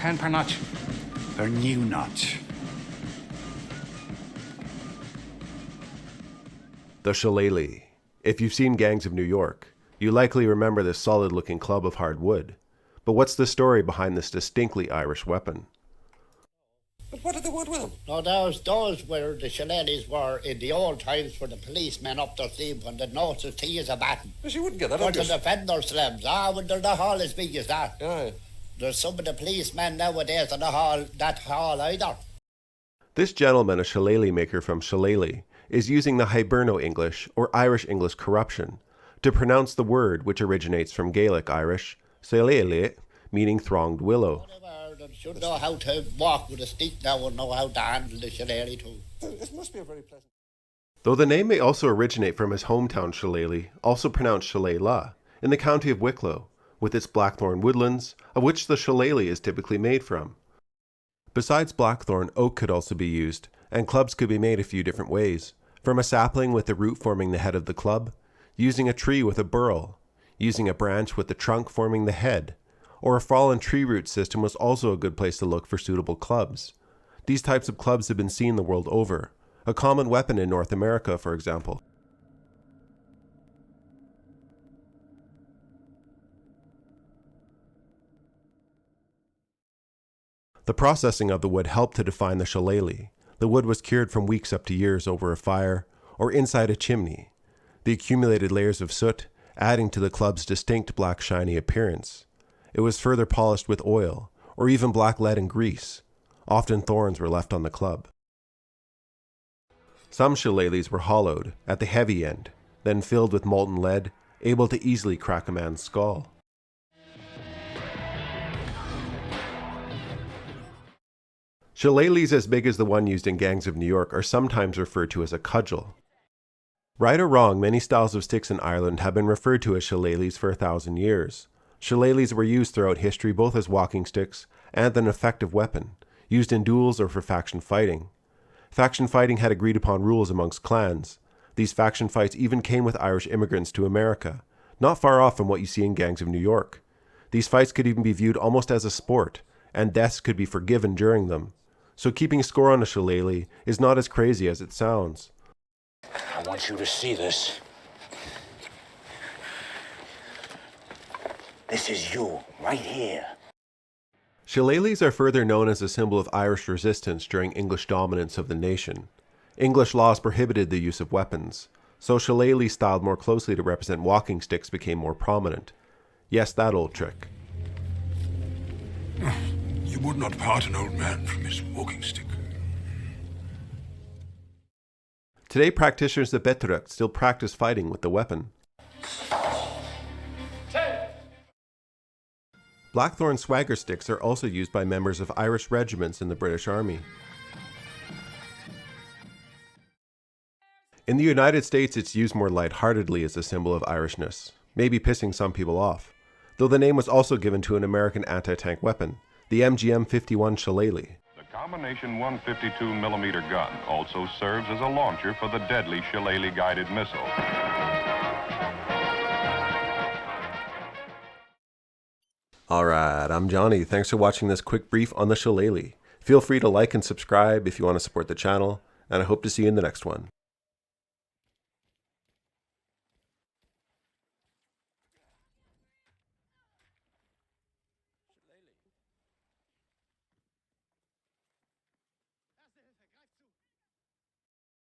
£10 per notch. Per new notch. The Shillelagh. If you've seen Gangs of New York, you likely remember this solid-looking club of hard wood. But what's the story behind this distinctly Irish weapon? But what did the wood with them? No, those were the shillelaghs were in the old times for the policemen up their sleeve when they noticed tea is a baton. But you wouldn't get that Or on to defend themselves. When they're not all as big as that. Yeah. There's some of the policemen nowadays in that hall either. This gentleman, a shillelagh maker from Shillelagh, is using the Hiberno English, or Irish English corruption, to pronounce the word which originates from Gaelic Irish, Shillelagh, meaning thronged willow. They should know how to walk with a stick now and know how to handle the shillelagh too. It must be a very pleasant... Though the name may also originate from his hometown Shillelagh, also pronounced Shillelagh, in the county of Wicklow, with its blackthorn woodlands, of which the shillelagh is typically made from. Besides blackthorn, oak could also be used, and clubs could be made a few different ways, from a sapling with the root forming the head of the club, using a tree with a burl, using a branch with the trunk forming the head, or a fallen tree root system was also a good place to look for suitable clubs. These types of clubs have been seen the world over, a common weapon in North America, for example. The processing of the wood helped to define the shillelagh. The wood was cured from weeks up to years over a fire, or inside a chimney, the accumulated layers of soot adding to the club's distinct black shiny appearance. It was further polished with oil, or even black lead and grease. Often thorns were left on the club. Some shillelaghs were hollowed at the heavy end, then filled with molten lead, able to easily crack a man's skull. Shillelaghs as big as the one used in Gangs of New York are sometimes referred to as a cudgel. Right or wrong, many styles of sticks in Ireland have been referred to as shillelaghs for 1,000 years. Shillelaghs were used throughout history both as walking sticks and an effective weapon, used in duels or for faction fighting. Faction fighting had agreed upon rules amongst clans. These faction fights even came with Irish immigrants to America, not far off from what you see in Gangs of New York. These fights could even be viewed almost as a sport, and deaths could be forgiven during them. So keeping score on a shillelagh is not as crazy as it sounds. I want you to see this. This is you, right here. Shillelaghs are further known as a symbol of Irish resistance during English dominance of the nation. English laws prohibited the use of weapons, so shillelaghs styled more closely to represent walking sticks became more prominent. Yes, that old trick. You would not part an old man from his walking stick. Today, practitioners of Beturach still practice fighting with the weapon. Blackthorn swagger sticks are also used by members of Irish regiments in the British Army. In the United States, it's used more lightheartedly as a symbol of Irishness, maybe pissing some people off, though the name was also given to an American anti-tank weapon, the MGM-51 Shillelagh. The combination 152mm gun also serves as a launcher for the deadly Shillelagh guided missile. Alright, I'm Johnny. Thanks for watching this quick brief on the Shillelagh. Feel free to like and subscribe if you want to support the channel, and I hope to see you in the next one.